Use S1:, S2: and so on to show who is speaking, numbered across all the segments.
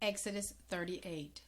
S1: Exodus 38.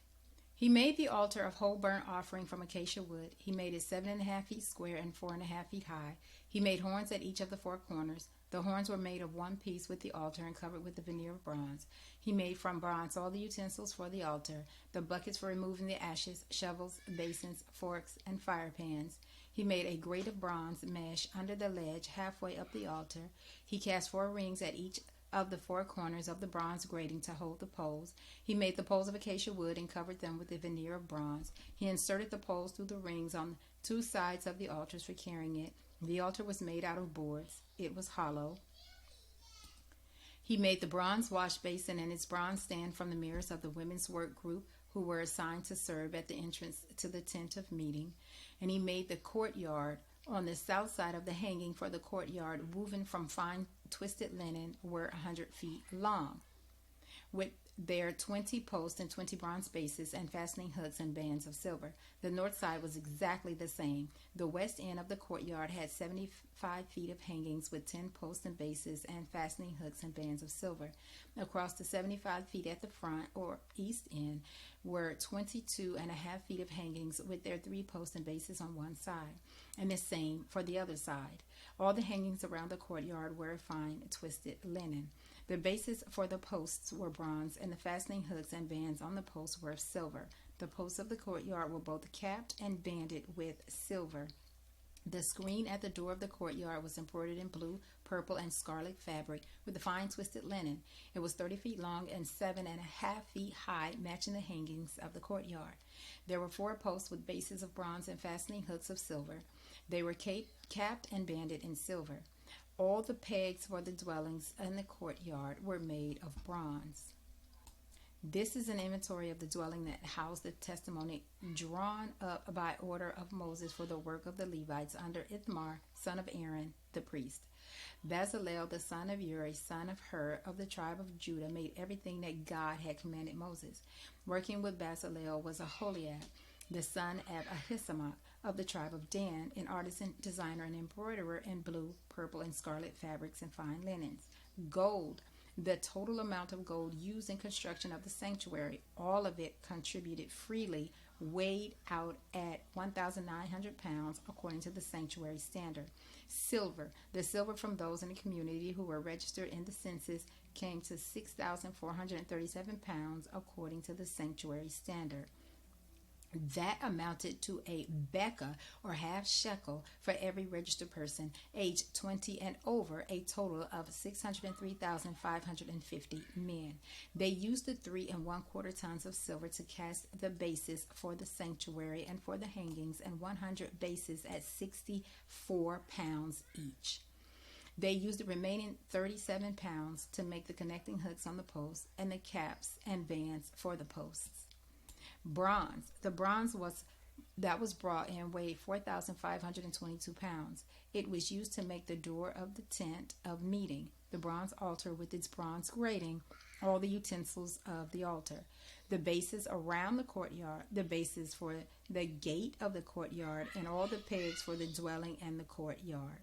S1: He made the altar of whole burnt offering from acacia wood. He made it 7.5 feet square and 4.5 feet high. He made horns at each of the four corners. The horns were made of one piece with the altar and covered with the veneer of bronze. He made from bronze all the utensils for the altar, the buckets for removing the ashes, shovels, basins, forks, and fire pans. He made a grate of bronze mesh under the ledge halfway up the altar. He cast 4 rings at each of the 4 corners of the bronze grating to hold the poles. He made the poles of acacia wood and covered them with a veneer of bronze. He inserted the poles through the rings on 2 sides of the altars for carrying it. The altar was made out of boards. It was hollow. He made the bronze wash basin and its bronze stand from the mirrors of the women's work group who were assigned to serve at the entrance to the tent of meeting. And he made the courtyard on the south side of the hanging for the courtyard, woven from fine twisted linen, were 100 feet long, with their 20 posts and 20 bronze bases and fastening hooks and bands of silver. The north side was exactly the same. The west end of the courtyard had 75 feet of hangings with 10 posts and bases and fastening hooks and bands of silver. Across the 75 feet at the front or east end were 22.5 feet of hangings with their 3 posts and bases on one side, and the same for the other side. All the hangings around the courtyard were fine twisted linen. The bases for the posts were bronze, and the fastening hooks and bands on the posts were of silver. The posts of the courtyard were both capped and banded with silver. The screen at the door of the courtyard was embroidered in blue, purple, and scarlet fabric with the fine twisted linen. It was 30 feet long and 7.5 feet high, matching the hangings of the courtyard. There were 4 posts with bases of bronze and fastening hooks of silver. They were capped and banded in silver. All the pegs for the dwellings in the courtyard were made of bronze. This is an inventory of the dwelling that housed the testimony, drawn up by order of Moses for the work of the Levites under Ithamar, son of Aaron, the priest. Bezalel, the son of Uri, son of Hur, of the tribe of Judah, made everything that God had commanded Moses. Working with Bezalel was Aholiab, the son of Ahisamach, of the tribe of Dan, an artisan, designer, and embroiderer in blue, purple, and scarlet fabrics and fine linens. Gold. The total amount of gold used in construction of the sanctuary, all of it contributed freely, weighed out at 1,900 pounds according to the sanctuary standard. Silver. The silver from those in the community who were registered in the census came to 6,437 pounds according to the sanctuary standard. That amounted to a beka, or half shekel, for every registered person aged 20 and over, a total of 603,550 men. They used the 3 1/4 tons of silver to cast the bases for the sanctuary and for the hangings, and 100 bases at 64 pounds each. They used the remaining 37 pounds to make the connecting hooks on the posts and the caps and bands for the posts. Bronze. The bronze that was brought in weighed 4,522 pounds. It was used to make the door of the tent of meeting, the bronze altar with its bronze grating, all the utensils of the altar, the bases around the courtyard, the bases for the gate of the courtyard, and all the pegs for the dwelling and the courtyard.